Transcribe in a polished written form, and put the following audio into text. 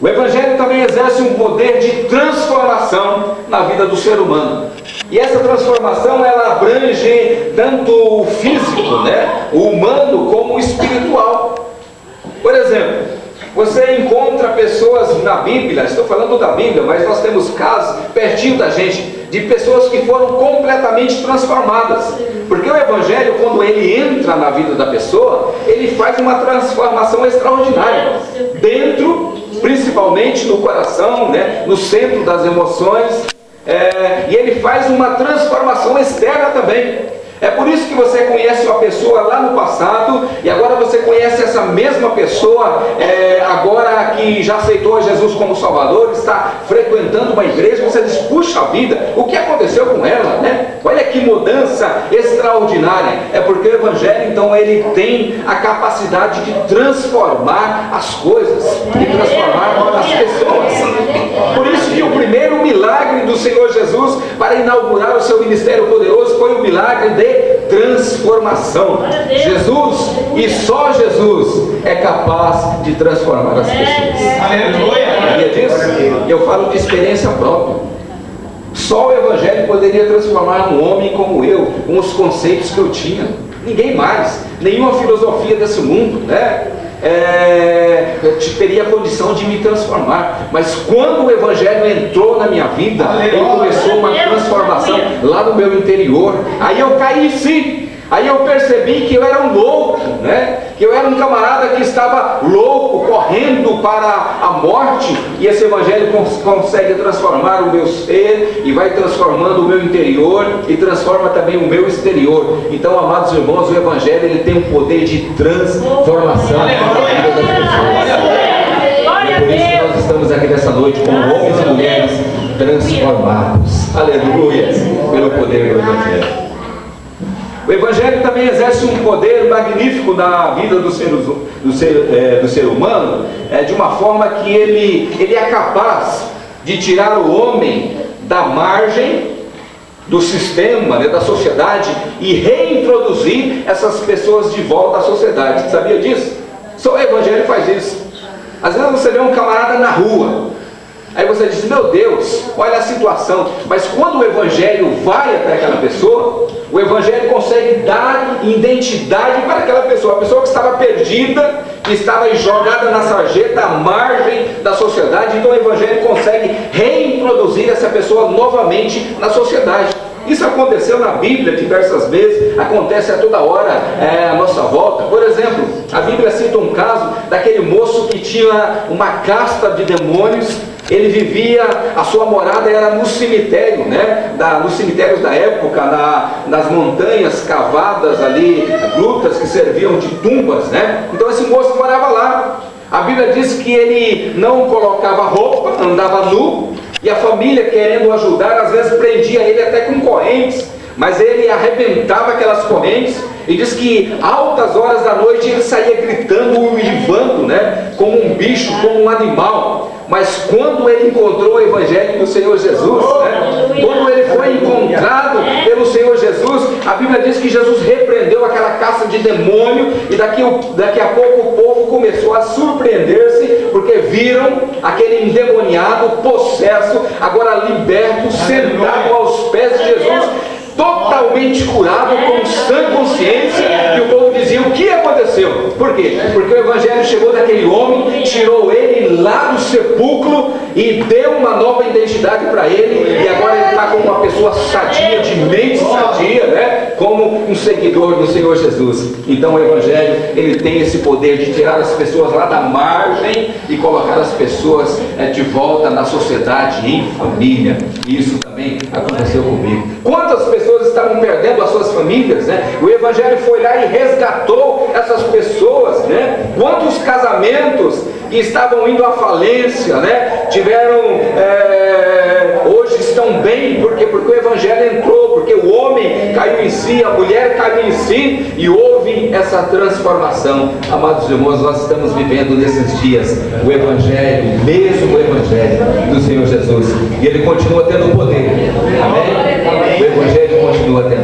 O Evangelho também exerce um poder de transformação na vida do ser humano. E essa transformação, ela abrange tanto o físico, né, o humano, como o espiritual. Por exemplo, você encontra pessoas na Bíblia, estou falando da Bíblia, mas nós temos casos pertinho da gente, de pessoas que foram completamente transformadas. Porque o Evangelho, quando ele entra na vida da pessoa, ele faz uma transformação extraordinária. Dentro, principalmente no coração, né, no centro das emoções, e ele faz uma transformação externa também. É por isso que você conhece uma pessoa lá no passado, e agora você conhece essa mesma pessoa, agora que já aceitou a Jesus como Salvador, está frequentando uma igreja, você diz, puxa vida, o que aconteceu com ela, né? Olha que mudança extraordinária. É porque o Evangelho, então, ele tem a capacidade de transformar as coisas, de transformar as pessoas. Por isso que o primeiro milagre do Senhor Jesus para inaugurar o seu ministério poderoso foi o milagre de transformação. Jesus, e só Jesus, é capaz de transformar as pessoas. Aleluia! Sabia disso? Eu falo de experiência própria. Só o Evangelho poderia transformar um homem como eu, com os conceitos que eu tinha. Ninguém mais, nenhuma filosofia desse mundo, né? Teria condição de me transformar. Mas quando o Evangelho entrou na minha vida, ele começou uma transformação lá no meu interior. Aí eu caí em si. Aí eu percebi que eu era um louco, né? Que eu era um camarada que estava louco, correndo para a morte. E esse Evangelho consegue transformar o meu ser, e vai transformando o meu interior, e transforma também o meu exterior. Então, amados irmãos, o Evangelho, ele tem um poder de transformação na vida das pessoas. E é por isso que nós estamos aqui nessa noite com homens e mulheres transformados. Aleluia! Pelo poder do Evangelho. O Evangelho também exerce um poder magnífico na vida do ser humano, de uma forma que ele é capaz de tirar o homem da margem do sistema, né, da sociedade, e reintroduzir essas pessoas de volta à sociedade. Você sabia disso? Só o Evangelho faz isso. Às vezes você vê um camarada na rua, aí você diz, meu Deus, olha a situação. Mas quando o Evangelho vai até aquela pessoa, o Evangelho consegue dar identidade para aquela pessoa. A pessoa que estava perdida, que estava jogada na sarjeta, à margem da sociedade. Então o Evangelho consegue reintroduzir essa pessoa novamente na sociedade. Isso aconteceu na Bíblia diversas vezes, acontece a toda hora à nossa volta. Por exemplo, a Bíblia cita um caso daquele moço que tinha uma casta de demônios. Ele vivia, a sua morada era no cemitério, né? Nos cemitérios da época, nas montanhas cavadas ali, grutas que serviam de tumbas, né? Então esse moço morava lá. A Bíblia diz que ele não colocava roupa, andava nu, e a família, querendo ajudar, às vezes prendia ele até com correntes, mas ele arrebentava aquelas correntes, e diz que altas horas da noite ele saía gritando, uivando, né? Como um bicho, como um animal. Mas quando ele encontrou o Evangelho do Senhor Jesus, né? Quando ele foi encontrado pelo Senhor Jesus, a Bíblia diz que Jesus repreendeu aquela caça de demônio, e daqui a pouco o povo começou a surpreender-se, porque viram aquele endemoniado, possesso, agora liberto, sentado aos pés de Jesus, totalmente curado, com sã consciência. E o povo dizia, o que aconteceu? Por quê? Porque o Evangelho chegou daquele homem, tirou ele lá do sepulcro e deu uma nova identidade para ele, e agora ele está como uma pessoa sadia, de mente sadia, né? Como um seguidor do Senhor Jesus. Então o Evangelho, ele tem esse poder de tirar as pessoas lá da margem e colocar as pessoas de volta na sociedade, em família. E isso também aconteceu comigo. Quantas pessoas estavam perdendo as suas famílias, né? O Evangelho foi lá e resgatou essas pessoas, né? Quantos casamentos que estavam indo à falência, né? Hoje estão bem, porque o Evangelho entrou, porque o homem caiu em si, a mulher caiu em si, e houve essa transformação. Amados irmãos, nós estamos vivendo nesses dias o Evangelho, mesmo o Evangelho do Senhor Jesus, e ele continua tendo poder. Amém? O Evangelho continua tendo